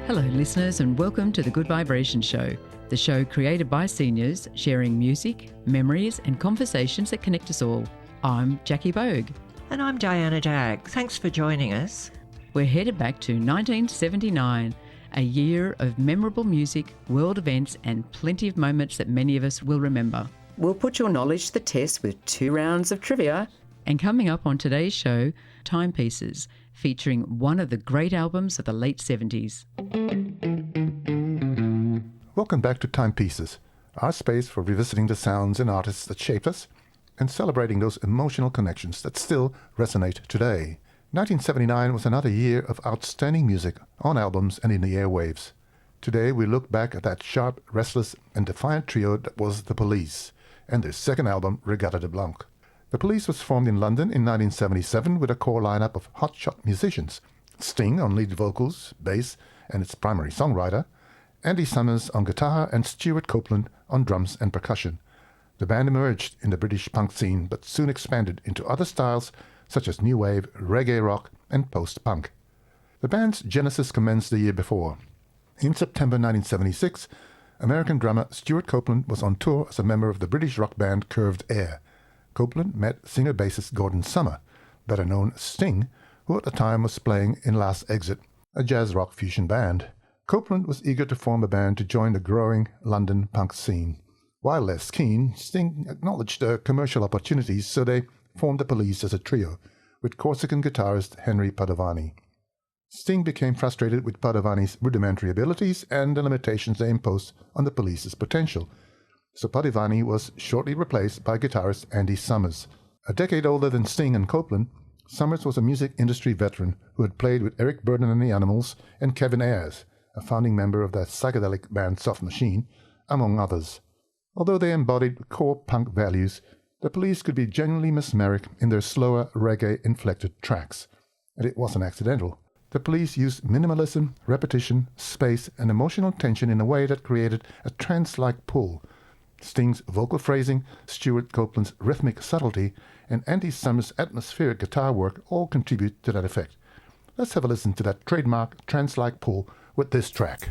Hello, listeners, and welcome to the Good Vibration Show, the show created by seniors sharing music, memories, and conversations that connect us all. I'm Jackie Bogue. And I'm Diana Dagg. Thanks for joining us. We're headed back to 1979, a year of memorable music, world events, and plenty of moments that many of us will remember. We'll put your knowledge to the test with 2 rounds of trivia. And coming up on today's show, Timepieces, featuring one of the great albums of the late 70s. Welcome back to Timepieces, our space for revisiting the sounds and artists that shaped us and celebrating those emotional connections that still resonate today. 1979 was another year of outstanding music on albums and in the airwaves. Today we look back at that sharp, restless and defiant trio that was The Police and their second album, Regatta de Blanc. The Police was formed in London in 1977 with a core lineup of hotshot musicians: Sting on lead vocals, bass, and its primary songwriter, Andy Summers on guitar, and Stuart Copeland on drums and percussion. The band emerged in the British punk scene but soon expanded into other styles such as new wave, reggae rock, and post-punk. The band's genesis commenced the year before. In September 1976, American drummer Stuart Copeland was on tour as a member of the British rock band Curved Air. Copeland met singer-bassist Gordon Summer, better known as Sting, who at the time was playing in Last Exit, a jazz rock fusion band. Copeland was eager to form a band to join the growing London punk scene. While less keen, Sting acknowledged the commercial opportunities, so they formed The Police as a trio, with Corsican guitarist Henry Padovani. Sting became frustrated with Padovani's rudimentary abilities and the limitations they imposed on The Police's potential, so Padovani was shortly replaced by guitarist Andy Summers. A decade older than Sting and Copeland, Summers was a music industry veteran who had played with Eric Burdon and the Animals and Kevin Ayers, a founding member of the psychedelic band Soft Machine, among others. Although they embodied core punk values, The Police could be genuinely mesmeric in their slower, reggae-inflected tracks. And it wasn't accidental. The Police used minimalism, repetition, space, and emotional tension in a way that created a trance-like pull. Sting's vocal phrasing, Stuart Copeland's rhythmic subtlety, and Andy Summers' atmospheric guitar work all contribute to that effect. Let's have a listen to that trademark trance-like pull with this track.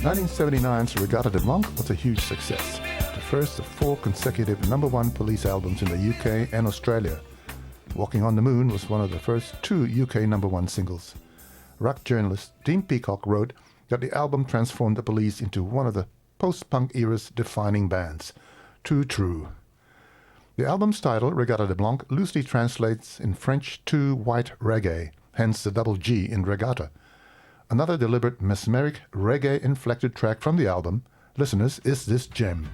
1979's Regatta de Blanc was a huge success, the first of 4 consecutive #1 Police albums in the UK and Australia. Walking on the Moon was one of the first 2 UK #1 singles. Rock journalist Dean Peacock wrote that the album transformed the Police into one of the post-punk era's defining bands. Too true. The album's title, Regatta de Blanc, loosely translates in French to white reggae, hence the double G in regatta. Another deliberate, mesmeric, reggae-inflected track from the album, listeners, is this gem.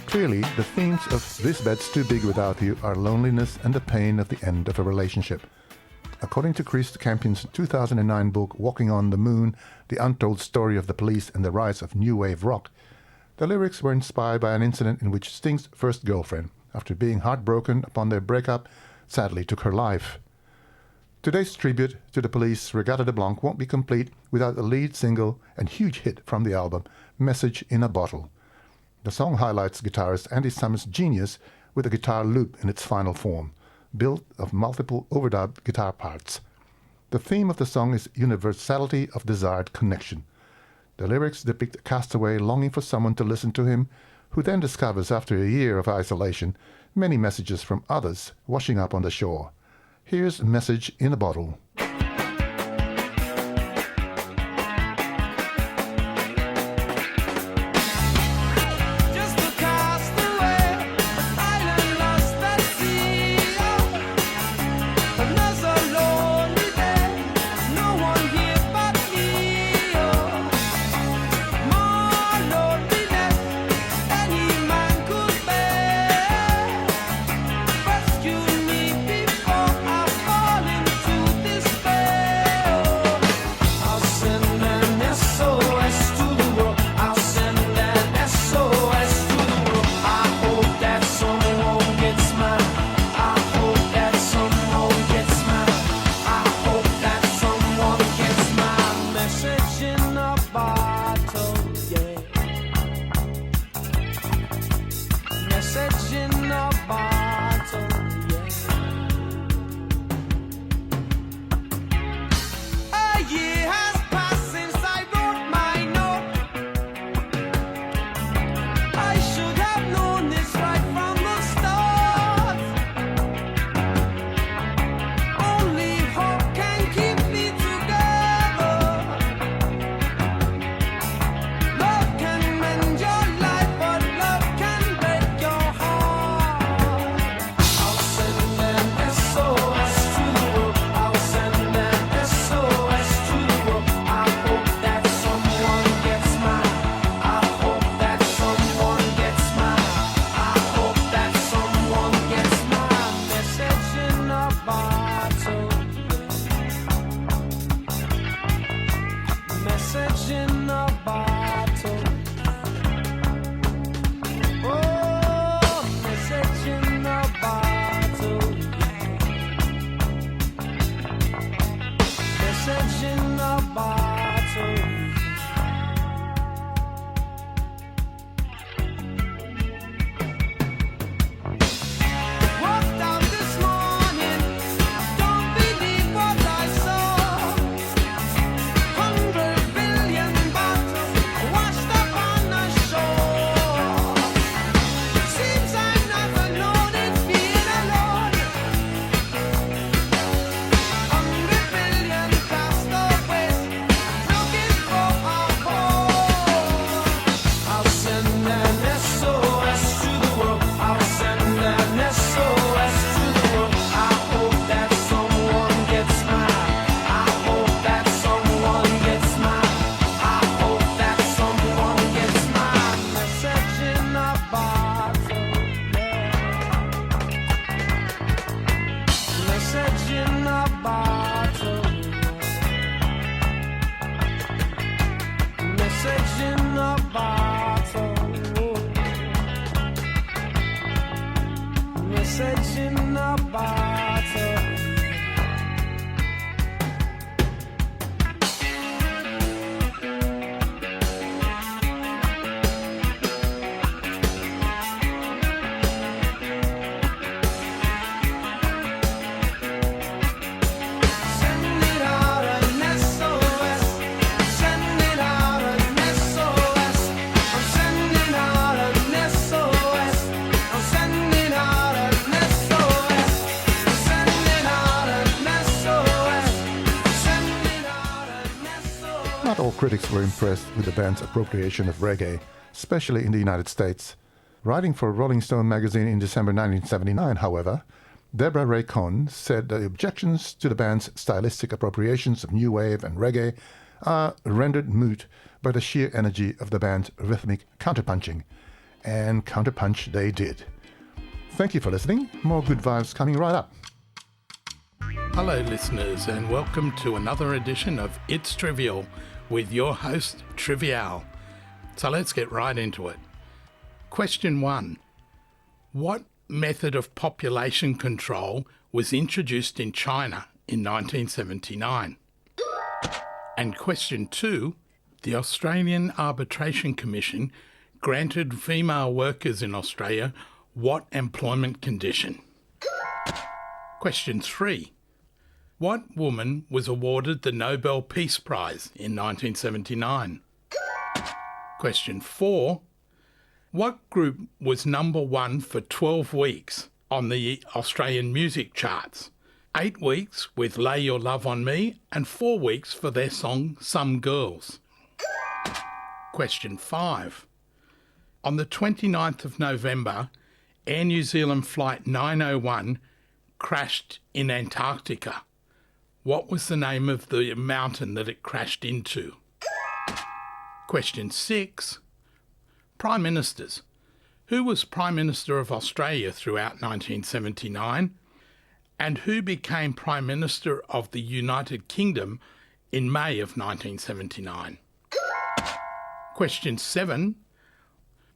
Clearly, the themes of This Bed's Too Big Without You are loneliness and the pain of the end of a relationship. According to Chris Campion's 2009 book Walking on the Moon, The Untold Story of the Police and the Rise of New Wave Rock, the lyrics were inspired by an incident in which Sting's first girlfriend, after being heartbroken upon their breakup, sadly took her life. Today's tribute to the Police, Regatta de Blanc, won't be complete without the lead single and huge hit from the album, Message in a Bottle. The song highlights guitarist Andy Summers' genius with a guitar loop in its final form, built of multiple overdubbed guitar parts. The theme of the song is universality of desired connection. The lyrics depict a castaway longing for someone to listen to him, who then discovers after a year of isolation many messages from others washing up on the shore. Here's a message in a bottle. Not all critics were impressed with the band's appropriation of reggae, especially in the United States. Writing for Rolling Stone magazine in December 1979, however, Deborah Ray Cohn said that the objections to the band's stylistic appropriations of new wave and reggae are rendered moot by the sheer energy of the band's rhythmic counterpunching. And counterpunch they did. Thank you for listening. More good vibes coming right up. Hello listeners, and welcome to another edition of It's Trivial with your host Trivial. So let's get right into it. Question 1. What method of population control was introduced in China in 1979? And question 2. The Australian Arbitration Commission granted female workers in Australia what employment condition? Question 3. What woman was awarded the Nobel Peace Prize in 1979? Question 4. What group was number 1 for 12 weeks on the Australian music charts? 8 weeks with Lay Your Love on Me and 4 weeks for their song Some Girls. Question 5. On the 29th of November, Air New Zealand Flight 901 crashed in Antarctica. What was the name of the mountain that it crashed into? Question 6. Prime Ministers. Who was Prime Minister of Australia throughout 1979? And who became Prime Minister of the United Kingdom in May of 1979? Question 7.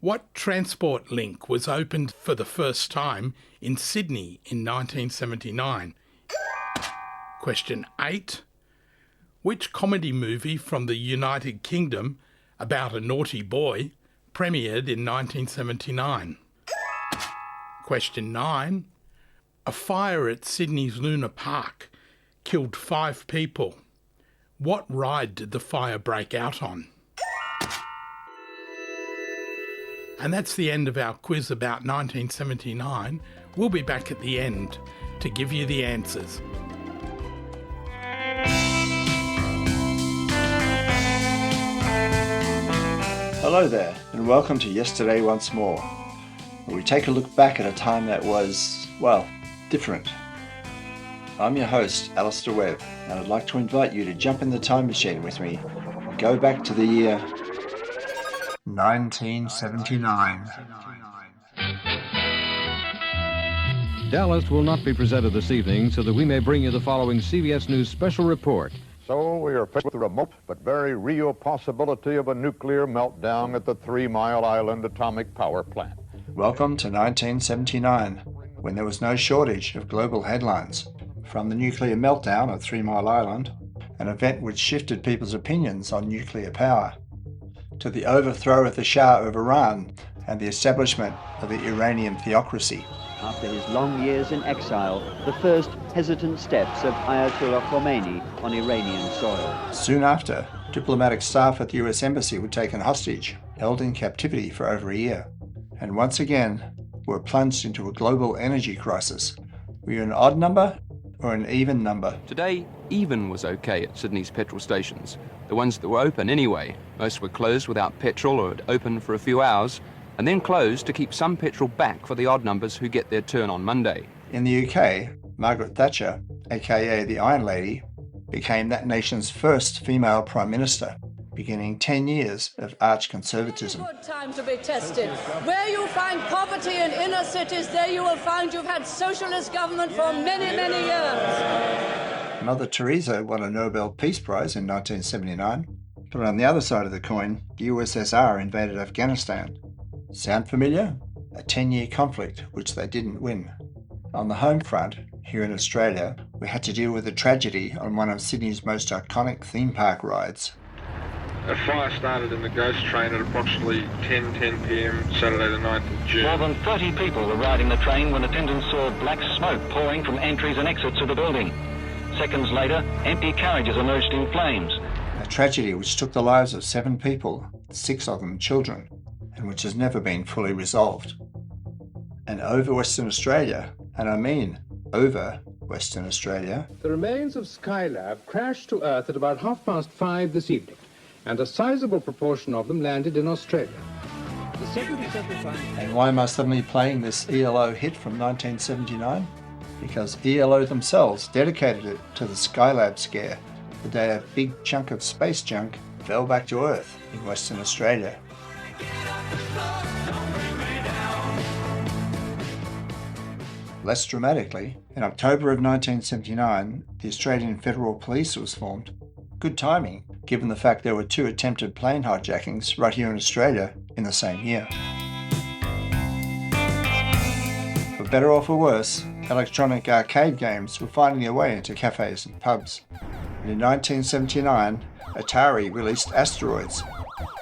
What transport link was opened for the first time in Sydney in 1979? Question 8. Which comedy movie from the United Kingdom about a naughty boy premiered in 1979? Question 9. A fire at Sydney's Luna Park killed 5 people. What ride did the fire break out on? And that's the end of our quiz about 1979. We'll be back at the end to give you the answers. Hello there, and welcome to Yesterday Once More, where we take a look back at a time that was, well, different. I'm your host, Alistair Webb, and I'd like to invite you to jump in the time machine with me and go back to the year 1979. Dallas will not be presented this evening so that we may bring you the following CBS News special report. So we are faced with the remote but very real possibility of a nuclear meltdown at the 3 Mile Island Atomic Power Plant. Welcome to 1979, when there was no shortage of global headlines. From the nuclear meltdown at 3 Mile Island, an event which shifted people's opinions on nuclear power, to the overthrow of the Shah of Iran and the establishment of the Iranian theocracy. After his long years in exile, the first hesitant steps of Ayatollah Khomeini on Iranian soil. Soon after, diplomatic staff at the US Embassy were taken hostage, held in captivity for over a year, and once again were plunged into a global energy crisis. Were you an odd number or an even number? Today, even was okay at Sydney's petrol stations. The ones that were open anyway. Most were closed without petrol or had opened for a few hours, and then closed to keep some petrol back for the odd numbers who get their turn on Monday. In the UK, Margaret Thatcher, aka the Iron Lady, became that nation's first female Prime Minister, beginning 10 years of arch conservatism. Good time to be tested. Where you find poverty in inner cities, there you will find you've had socialist government for many, many years. Mother Teresa won a Nobel Peace Prize in 1979, but on the other side of the coin, the USSR invaded Afghanistan. Sound familiar? A 10-year conflict which they didn't win. On the home front, here in Australia, we had to deal with a tragedy on one of Sydney's most iconic theme park rides. A fire started in the Ghost train at approximately 10 p.m. Saturday the 9th of June. More than 30 people were riding the train when attendants saw black smoke pouring from entries and exits of the building. Seconds later, empty carriages emerged in flames. A tragedy which took the lives of 7 people, 6 of them children, and which has never been fully resolved. And over Western Australia, and I mean over Western Australia, the remains of Skylab crashed to Earth at about 5:30 this evening, and a sizable proportion of them landed in Australia. The 77 And why am I suddenly playing this ELO hit from 1979? Because ELO themselves dedicated it to the Skylab scare, the day a big chunk of space junk fell back to Earth in Western Australia. Less dramatically, in October of 1979, the Australian Federal Police was formed. Good timing, given the fact there were 2 attempted plane hijackings right here in Australia in the same year. For better or for worse, electronic arcade games were finding their way into cafes and pubs. And in 1979, Atari released Asteroids,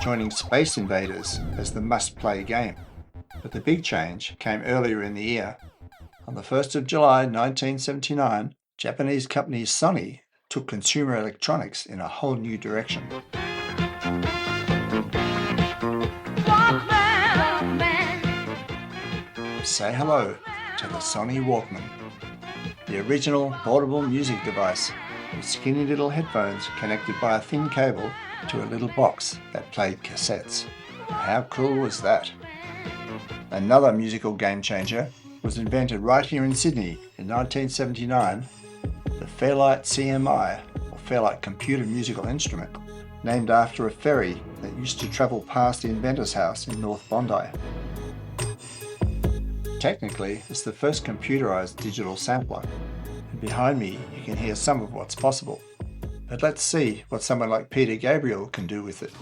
joining Space Invaders as the must-play game. But the big change came earlier in the year. On the 1st of July 1979, Japanese company Sony took consumer electronics in a whole new direction. Say hello to the Sony Walkman, the original portable music device with skinny little headphones connected by a thin cable to a little box that played cassettes. How cool was that? Another musical game changer was invented right here in Sydney in 1979, the Fairlight CMI, or Fairlight Computer Musical Instrument, named after a ferry that used to travel past the inventor's house in North Bondi. Technically, it's the first computerized digital sampler, and behind me you can hear some of what's possible. But let's see what someone like Peter Gabriel can do with it.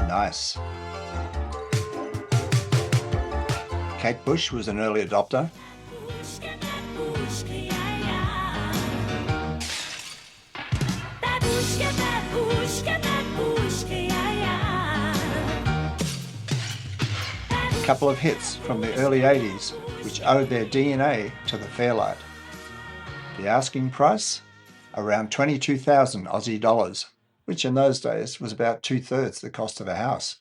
Nice. Kate Bush was an early adopter. A couple of hits from the early 80s which owed their DNA to the Fairlight. The asking price? Around 22,000 Aussie dollars, which in those days was about 2/3 the cost of a house.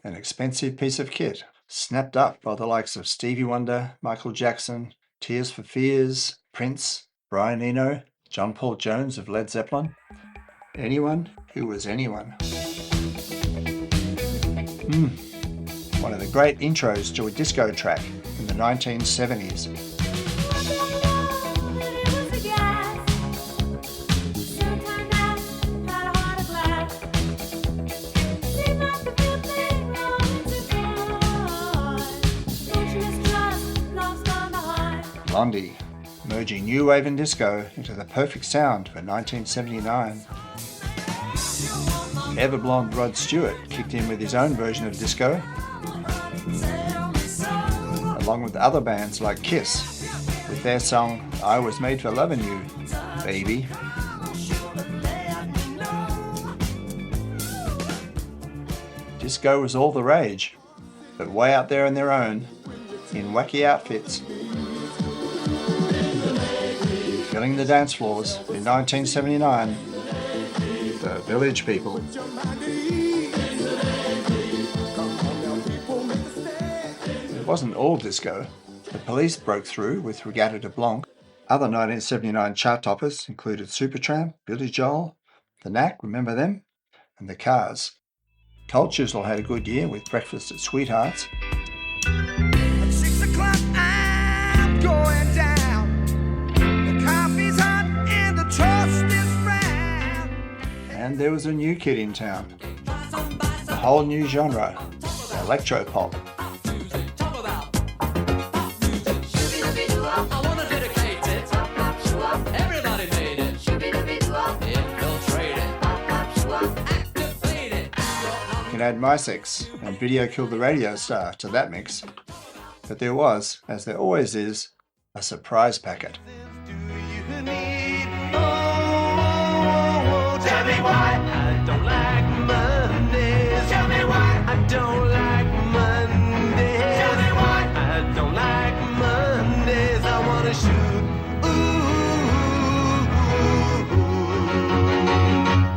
An expensive piece of kit, snapped up by the likes of Stevie Wonder, Michael Jackson, Tears for Fears, Prince, Brian Eno, John Paul Jones of Led Zeppelin. Anyone who was anyone. One of the great intros to a disco track in the 1970s. Blondie, merging new wave and disco into the perfect sound for 1979. Ever-blonde Rod Stewart kicked in with his own version of disco, along with other bands like Kiss, with their song I Was Made for Lovin' You, Baby. Disco was all the rage, but way out there on their own, in wacky outfits, filling the dance floors in 1979, the Village People. It wasn't all disco. The Police broke through with Regatta de Blanc. Other 1979 chart toppers included Supertramp, Billy Joel, The Knack, remember them? And The Cars. Cold Chisel had a good year with Breakfast at Sweethearts. At 6 o'clock I'm going down. The coffee's hot and the toast is brown. And there was a new kid in town. A whole new genre, electropop. You can add MySex and Video Killed the Radio Star to that mix. But there was, as there always is, a surprise packet. Tell me why I don't like Mondays. Tell me why I don't like Mondays. Tell me why I don't like Mondays. I wanna shoot.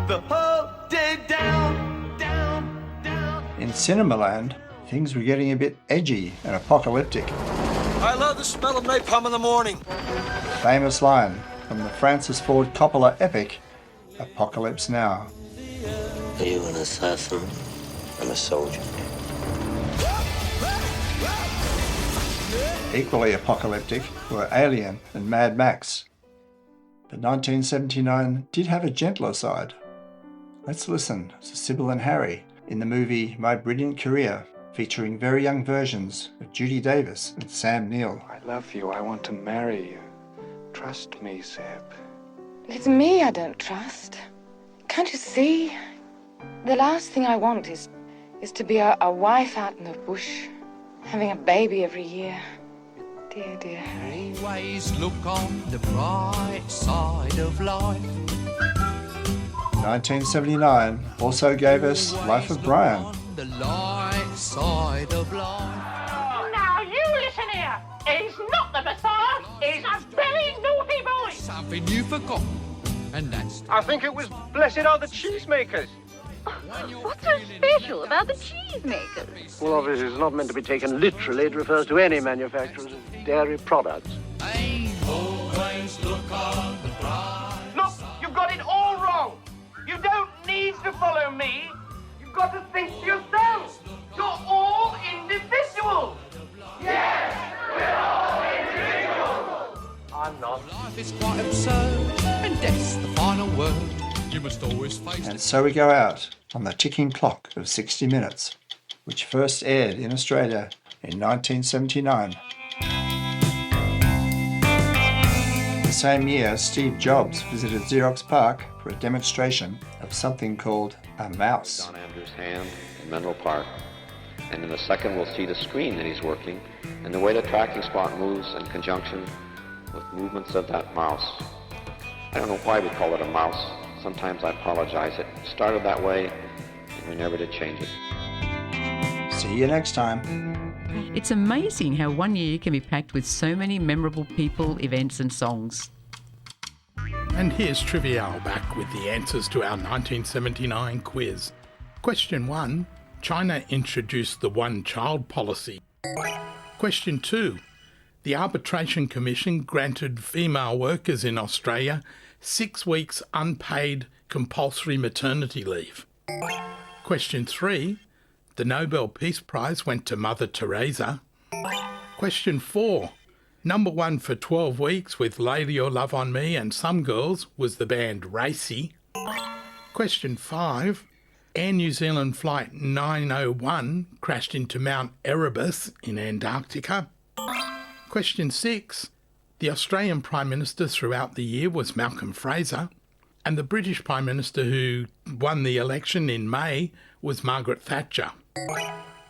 The whole day down. In Cinemaland, things were getting a bit edgy and apocalyptic. I love the smell of napalm in the morning. Famous line from the Francis Ford Coppola epic, Apocalypse Now. Are you an assassin? I'm a soldier. Equally apocalyptic were Alien and Mad Max. But 1979 did have a gentler side. Let's listen to Sybil and Harry in the movie My Brilliant Career, featuring very young versions of Judy Davis and Sam Neill. I love you. I want to marry you. Trust me, Zeb. It's me I don't trust. Can't you see? The last thing I want is to be a wife out in the bush, having a baby every year. Dear, dear Harry. Always look on the bright side of life. 1979 also gave us Life of Brian. The light side of life. He's not the Messiah. He's a very naughty boy. Something you forgot, and that's... I think it was Blessed Are the Cheesemakers. What's so special about the cheesemakers? Well, obviously, it's not meant to be taken literally. It refers to any manufacturers of dairy products. Always look on the bright. Look, you've got it all wrong. You don't need to follow me. You've got to think for yourself. You're all individuals. Yes, we're all individuals. I'm not. Life is quite absurd, and death's the final word. You must always face... And so we go out on the ticking clock of 60 Minutes, which first aired in Australia in 1979. The same year, Steve Jobs visited Xerox PARC for a demonstration of something called a mouse. John Andrews' hand in Menlo Park, and in the second we'll see the screen that he's working and the way the tracking spot moves in conjunction with movements of that mouse. I don't know why we call it a mouse. Sometimes I apologize. It started that way and we never did change it. See you next time. It's amazing how 1 year can be packed with so many memorable people, events and songs. And here's Trivial back with the answers to our 1979 quiz. Question 1. China introduced the one-child policy. Question 2. The Arbitration Commission granted female workers in Australia 6 weeks unpaid compulsory maternity leave. Question 3. The Nobel Peace Prize went to Mother Teresa. Question 4. Number 1 for 12 weeks with Lay Your Love on Me and Some Girls was the band Racy. Question 5. Air New Zealand Flight 901 crashed into Mount Erebus in Antarctica. Question 6. The Australian Prime Minister throughout the year was Malcolm Fraser, and the British Prime Minister who won the election in May was Margaret Thatcher.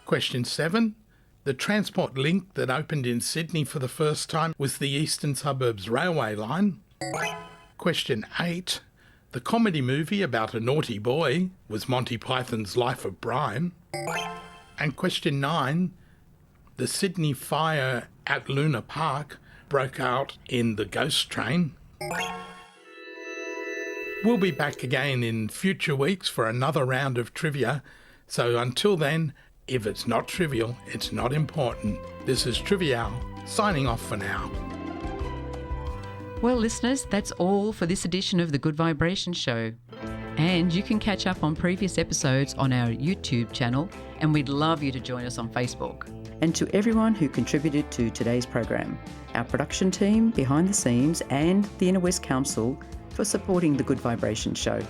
Question 7. The transport link that opened in Sydney for the first time was the Eastern Suburbs Railway Line. Question 8. The comedy movie about a naughty boy was Monty Python's Life of Brian. And question 9. The Sydney fire at Luna Park broke out in the Ghost Train. We'll be back again in future weeks for another round of trivia. So until then, if it's not trivial, it's not important. This is Trivial, signing off for now. Well, listeners, that's all for this edition of the Good Vibration Show. And you can catch up on previous episodes on our YouTube channel, and we'd love you to join us on Facebook. And to everyone who contributed to today's program, our production team behind the scenes and the Inner West Council for supporting the Good Vibration Show.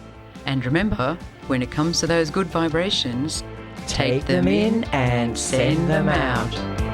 And remember, when it comes to those good vibrations, Take them in and send them out.